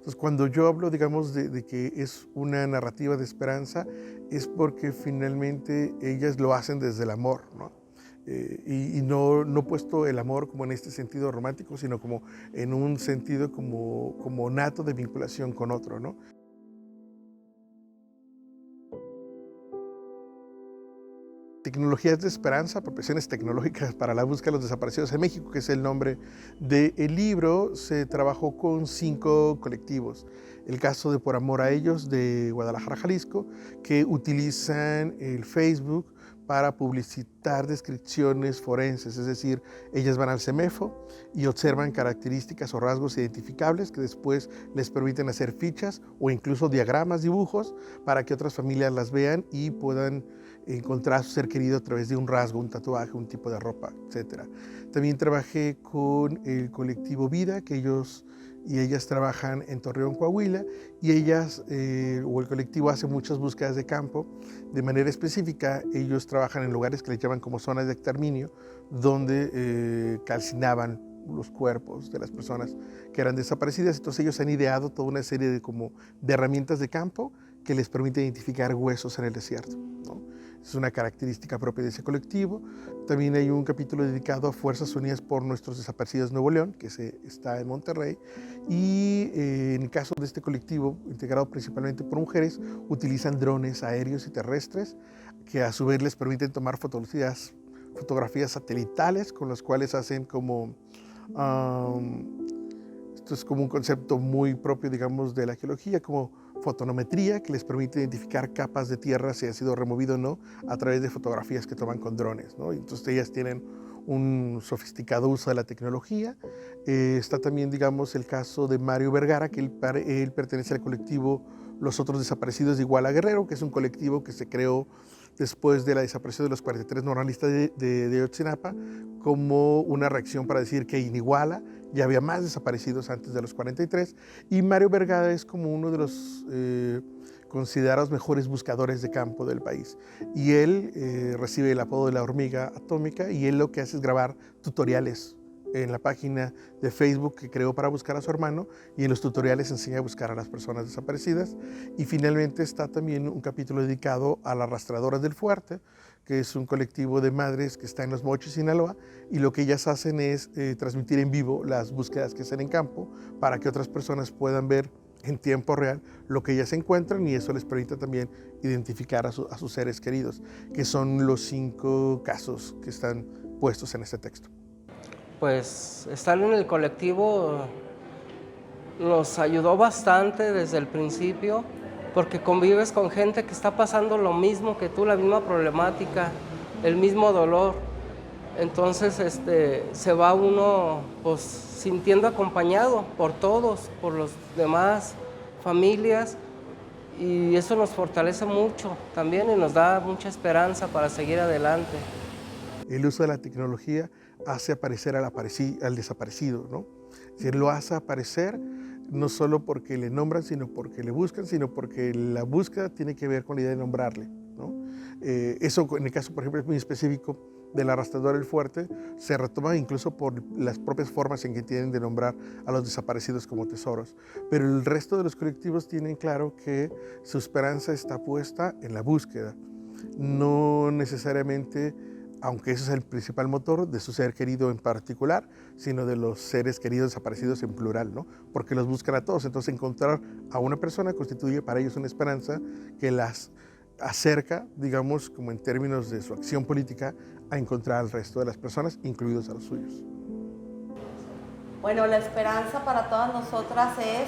Entonces, cuando yo hablo, digamos, de que es una narrativa de esperanza, es porque finalmente ellas lo hacen desde el amor, ¿no? Y no puesto el amor como en este sentido romántico, sino como en un sentido como nato de vinculación con otro, ¿no? Tecnologías de Esperanza, apropiaciones tecnológicas para la búsqueda de los desaparecidos en México, que es el nombre del libro. Se trabajó con 5 colectivos. El caso de Por Amor a Ellos, de Guadalajara, Jalisco, que utilizan el Facebook para publicitar descripciones forenses, es decir, ellas van al CEMEFO y observan características o rasgos identificables que después les permiten hacer fichas o incluso diagramas, dibujos, para que otras familias las vean y puedan encontrar a su ser querido a través de un rasgo, un tatuaje, un tipo de ropa, etc. También trabajé con el colectivo Vida, que ellos y ellas trabajan en Torreón, Coahuila, y ellas o el colectivo hace muchas búsquedas de campo. De manera específica, ellos trabajan en lugares que les llaman como zonas de exterminio, donde calcinaban los cuerpos de las personas que eran desaparecidas. Entonces ellos han ideado toda una serie de herramientas de campo que les permite identificar huesos en el desierto, ¿no? Es una característica propia de ese colectivo. También hay un capítulo dedicado a Fuerzas Unidas por Nuestros Desaparecidos Nuevo León, que está en Monterrey. Y en el caso de este colectivo, integrado principalmente por mujeres, utilizan drones aéreos y terrestres, que a su vez les permiten tomar fotografías satelitales, con las cuales hacen esto es como un concepto muy propio, digamos, de la geología, como fotonometría, que les permite identificar capas de tierra si ha sido removido o no a través de fotografías que toman con drones, ¿no? Entonces ellas tienen un sofisticado uso de la tecnología. Está también, digamos, el caso de Mario Vergara, que él pertenece al colectivo Los Otros Desaparecidos de Iguala Guerrero, que es un colectivo que se creó después de la desaparición de los 43 normalistas de Ayotzinapa, como una reacción para decir que en Iguala ya había más desaparecidos antes de los 43, y Mario Vergara es como uno de los considerados mejores buscadores de campo del país. Y él recibe el apodo de la hormiga atómica, y él lo que hace es grabar tutoriales en la página de Facebook que creó para buscar a su hermano, y en los tutoriales enseña a buscar a las personas desaparecidas. Y finalmente está también un capítulo dedicado a las Rastradoras del Fuerte, que es un colectivo de madres que está en Los Mochis, Sinaloa, y lo que ellas hacen es transmitir en vivo las búsquedas que hacen en campo para que otras personas puedan ver en tiempo real lo que ellas encuentran, y eso les permite también identificar a sus seres queridos, que son los 5 casos que están puestos en este texto. Pues estar en el colectivo nos ayudó bastante desde el principio, porque convives con gente que está pasando lo mismo que tú, la misma problemática, el mismo dolor. Entonces se va uno pues sintiendo acompañado por todos, por los demás familias, y eso nos fortalece mucho también y nos da mucha esperanza para seguir adelante. El uso de la tecnología hace aparecer al desaparecido, ¿no? Es decir, lo hace aparecer no solo porque le nombran, sino porque le buscan, sino porque la búsqueda tiene que ver con la idea de nombrarle, ¿no? Eso, en el caso, por ejemplo, es muy específico del arrastrador del fuerte, se retoma incluso por las propias formas en que tienen de nombrar a los desaparecidos como tesoros. Pero el resto de los colectivos tienen claro que su esperanza está puesta en la búsqueda, no necesariamente, aunque ese es el principal motor, de su ser querido en particular, sino de los seres queridos desaparecidos en plural, ¿no? Porque los buscan a todos. Entonces, encontrar a una persona constituye para ellos una esperanza que las acerca, digamos, como en términos de su acción política, a encontrar al resto de las personas, incluidos a los suyos. Bueno, la esperanza para todas nosotras es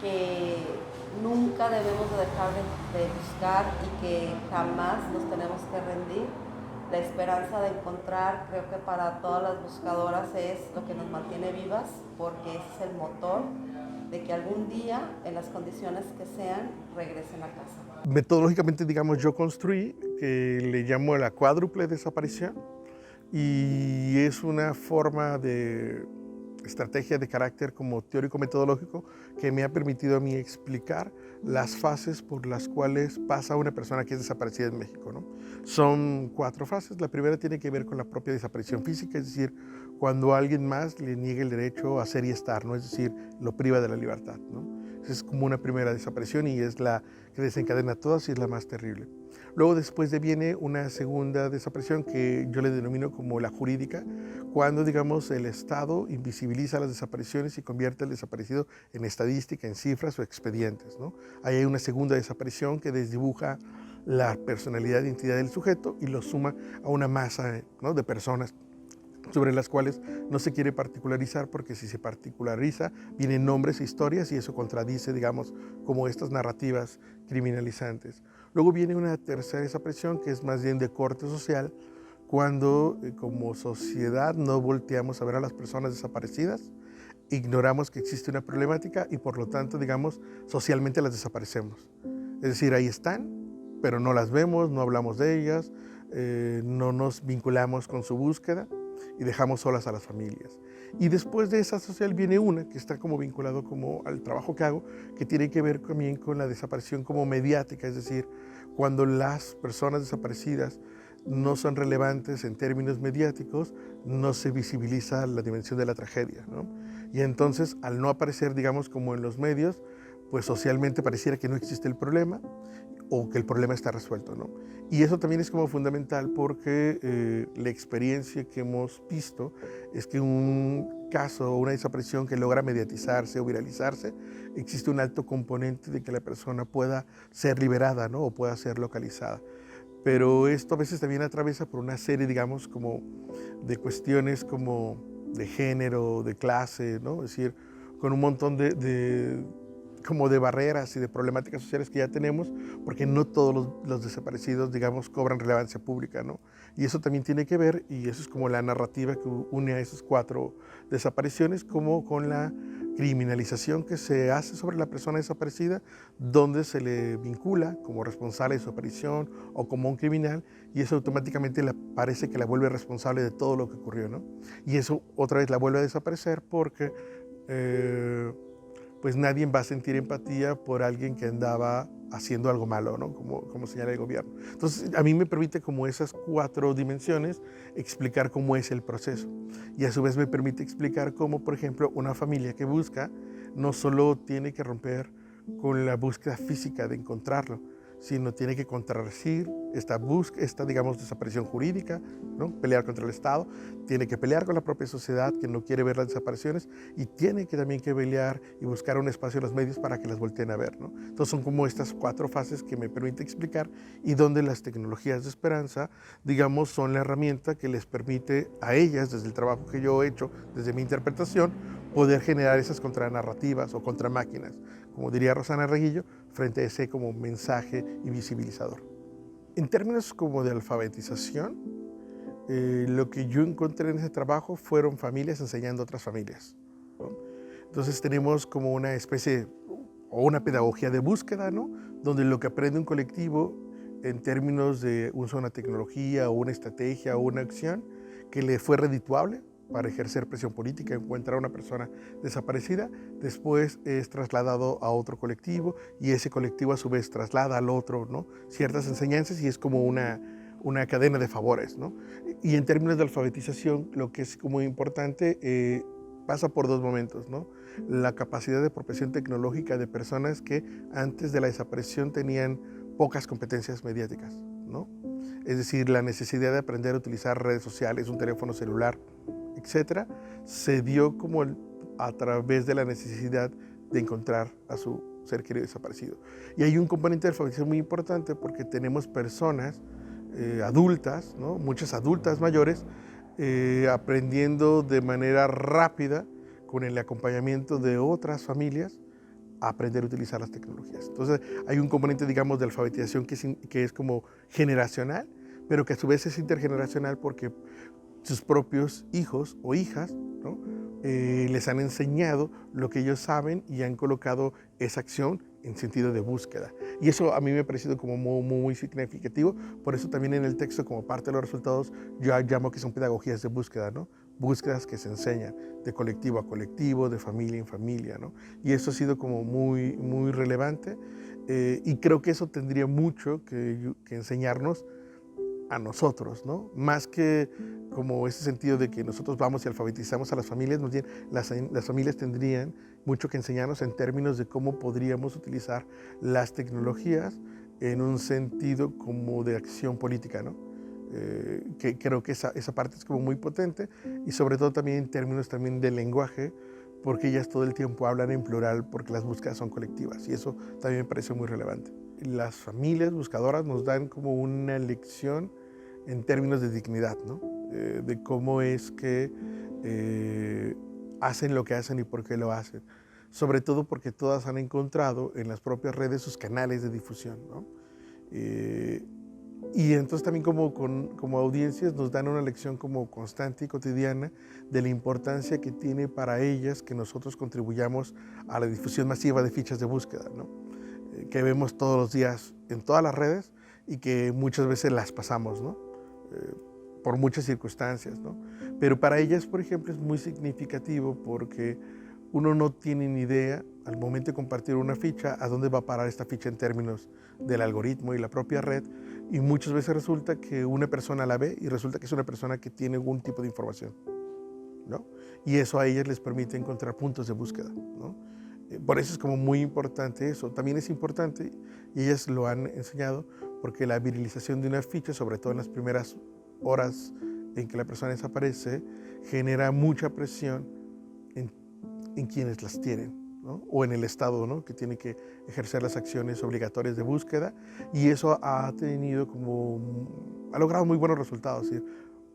que nunca debemos de dejar de buscar y que jamás nos tenemos que rendir. La esperanza de encontrar, creo que para todas las buscadoras es lo que nos mantiene vivas, porque es el motor de que algún día, en las condiciones que sean, regresen a casa. Metodológicamente, digamos, yo construí, que le llamo la cuádruple desaparición, y es una forma de estrategia de carácter como teórico-metodológico que me ha permitido a mí explicar las fases por las cuales pasa una persona que es desaparecida en México, ¿no? Son 4 fases. La primera tiene que ver con la propia desaparición física, es decir, cuando alguien más le niega el derecho a ser y estar, ¿no? Es decir, lo priva de la libertad, ¿no? Esa es como una primera desaparición y es la que desencadena todas y es la más terrible. Luego después viene una segunda desaparición que yo le denomino como la jurídica, cuando, digamos, el Estado invisibiliza las desapariciones y convierte al desaparecido en estadística, en cifras o expedientes, ¿no? Ahí hay una segunda desaparición que desdibuja la personalidad e identidad del sujeto y lo suma a una masa, ¿no?, de personas sobre las cuales no se quiere particularizar, porque si se particulariza vienen nombres e historias y eso contradice, digamos, como estas narrativas criminalizantes. Luego viene una tercera desaparición que es más bien de corte social, cuando como sociedad no volteamos a ver a las personas desaparecidas, ignoramos que existe una problemática y por lo tanto, digamos, socialmente las desaparecemos. Es decir, ahí están, pero no las vemos, no hablamos de ellas, no nos vinculamos con su búsqueda y dejamos solas a las familias. Y después de esa social viene una que está como vinculado como al trabajo que hago, que tiene que ver también con la desaparición como mediática, es decir, cuando las personas desaparecidas no son relevantes en términos mediáticos, no se visibiliza la dimensión de la tragedia, ¿no? Y entonces, al no aparecer, digamos, como en los medios, pues socialmente pareciera que no existe el problema o que el problema está resuelto, ¿no? Y eso también es como fundamental porque la experiencia que hemos visto es que un caso o una desaparición que logra mediatizarse o viralizarse, existe un alto componente de que la persona pueda ser liberada, ¿no?, o pueda ser localizada. Pero esto a veces también atraviesa por una serie, digamos, como de cuestiones como de género, de clase, ¿no? Es decir, con un montón como de barreras y de problemáticas sociales que ya tenemos, porque no todos los desaparecidos, digamos, cobran relevancia pública, ¿no? Y eso también tiene que ver, y eso es como la narrativa que une a esas 4 desapariciones, como con la criminalización que se hace sobre la persona desaparecida, donde se le vincula como responsable de su aparición o como un criminal, y eso automáticamente parece que la vuelve responsable de todo lo que ocurrió, ¿no? Y eso otra vez la vuelve a desaparecer porque pues nadie va a sentir empatía por alguien que andaba haciendo algo malo, ¿no?, como señala el gobierno. Entonces, a mí me permite como esas 4 dimensiones explicar cómo es el proceso. Y a su vez me permite explicar cómo, por ejemplo, una familia que busca no solo tiene que romper con la búsqueda física de encontrarlo, sino tiene que contrarrestar esta, digamos, desaparición jurídica, ¿no?, pelear contra el Estado, tiene que pelear con la propia sociedad que no quiere ver las desapariciones y tiene que también que pelear y buscar un espacio en los medios para que las volteen a ver, ¿no? Entonces son como estas 4 fases que me permite explicar y donde las tecnologías de esperanza, digamos, son la herramienta que les permite a ellas, desde el trabajo que yo he hecho, desde mi interpretación, poder generar esas contranarrativas o contramáquinas, como diría Rosana Reguillo, frente a ese como mensaje y visibilizador. En términos como de alfabetización, lo que yo encontré en ese trabajo fueron familias enseñando a otras familias, ¿no? Entonces tenemos como una especie o una pedagogía de búsqueda, ¿no?, donde lo que aprende un colectivo en términos de uso de una tecnología o una estrategia o una acción que le fue redituable para ejercer presión política, encuentrar a una persona desaparecida, después es trasladado a otro colectivo y ese colectivo a su vez traslada al otro, ¿no?, ciertas enseñanzas y es como una cadena de favores, ¿no? Y en términos de alfabetización, lo que es muy importante pasa por 2 momentos, ¿no? La capacidad de apropiación tecnológica de personas que antes de la desaparición tenían pocas competencias mediáticas, ¿no? Es decir, la necesidad de aprender a utilizar redes sociales, un teléfono celular, etcétera, se dio como a través de la necesidad de encontrar a su ser querido desaparecido. Y hay un componente de alfabetización muy importante porque tenemos personas adultas, ¿no?, muchas adultas mayores, aprendiendo de manera rápida, con el acompañamiento de otras familias, a aprender a utilizar las tecnologías. Entonces, hay un componente, digamos, de alfabetización que es como generacional, pero que a su vez es intergeneracional porque sus propios hijos o hijas, ¿no?, les han enseñado lo que ellos saben y han colocado esa acción en sentido de búsqueda. Y eso a mí me ha parecido como muy significativo. Por eso también en el texto, como parte de los resultados, yo llamo que son pedagogías de búsqueda, ¿no?, búsquedas que se enseñan de colectivo a colectivo, de familia en familia, ¿no? Y eso ha sido como muy relevante y creo que eso tendría mucho que enseñarnos a nosotros, ¿no? Más que como ese sentido de que nosotros vamos y alfabetizamos a las familias, más bien las familias tendrían mucho que enseñarnos en términos de cómo podríamos utilizar las tecnologías en un sentido como de acción política, ¿no? Que creo que esa parte es como muy potente, y sobre todo también en términos también de lenguaje, porque ellas todo el tiempo hablan en plural porque las búsquedas son colectivas, y eso también me parece muy relevante. Las familias buscadoras nos dan como una lección en términos de dignidad, ¿no? De cómo es que hacen lo que hacen y por qué lo hacen. Sobre todo porque todas han encontrado en las propias redes sus canales de difusión, ¿no? Y entonces también como audiencias nos dan una lección como constante y cotidiana de la importancia que tiene para ellas que nosotros contribuyamos a la difusión masiva de fichas de búsqueda, ¿no? Que vemos todos los días en todas las redes y que muchas veces las pasamos, ¿no? Por muchas circunstancias, ¿no? Pero para ellas, por ejemplo, es muy significativo porque uno no tiene ni idea al momento de compartir una ficha a dónde va a parar esta ficha en términos del algoritmo y la propia red, y muchas veces resulta que una persona la ve y resulta que es una persona que tiene algún tipo de información, ¿no? Y eso a ellas les permite encontrar puntos de búsqueda, ¿no? Por eso es como muy importante eso. También es importante, y ellas lo han enseñado, porque la virilización de una ficha, sobre todo en las primeras horas en que la persona desaparece, genera mucha presión en quienes las tienen, ¿no? O en el Estado, ¿no? Que tiene que ejercer las acciones obligatorias de búsqueda, y eso ha logrado muy buenos resultados, ¿sí?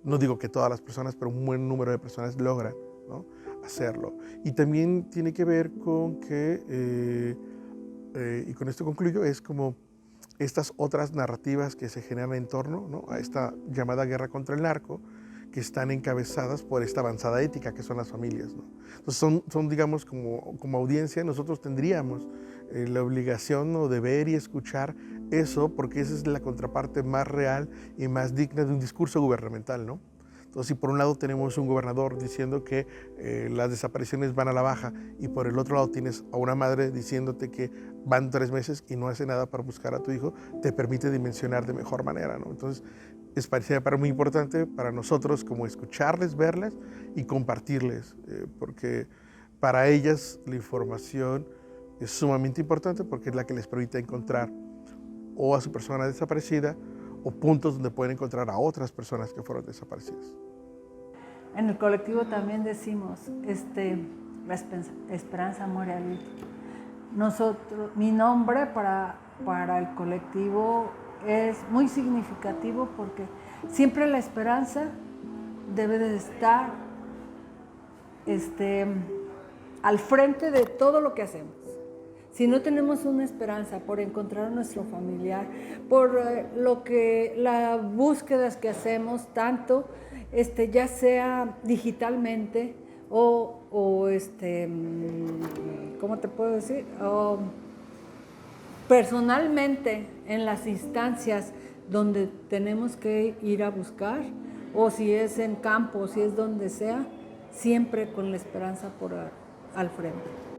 No digo que todas las personas, pero un buen número de personas logran, ¿no?, hacerlo. Y también tiene que ver con que, y con esto concluyo, es como estas otras narrativas que se generan en torno, ¿no?, a esta llamada guerra contra el narco, que están encabezadas por esta avanzada ética que son las familias, ¿no? Entonces son digamos, como audiencia, nosotros tendríamos la obligación, ¿no?, de ver y escuchar eso, porque esa es la contraparte más real y más digna de un discurso gubernamental, ¿no? Entonces, si por un lado tenemos un gobernador diciendo que las desapariciones van a la baja, y por el otro lado tienes a una madre diciéndote que van 3 meses y no hace nada para buscar a tu hijo, te permite dimensionar de mejor manera, ¿no? Entonces, parecía para muy importante para nosotros como escucharles, verles y compartirles, porque para ellas la información es sumamente importante, porque es la que les permite encontrar o a su persona desaparecida o puntos donde pueden encontrar a otras personas que fueron desaparecidas. En el colectivo también decimos, la esperanza muere al grito. Mi nombre para el colectivo es muy significativo porque siempre la esperanza debe de estar al frente de todo lo que hacemos. Si no tenemos una esperanza por encontrar a nuestro familiar, por las búsquedas que hacemos, tanto ya sea digitalmente o ¿cómo te puedo decir? Personalmente en las instancias donde tenemos que ir a buscar, o si es en campo, si es donde sea, siempre con la esperanza al frente.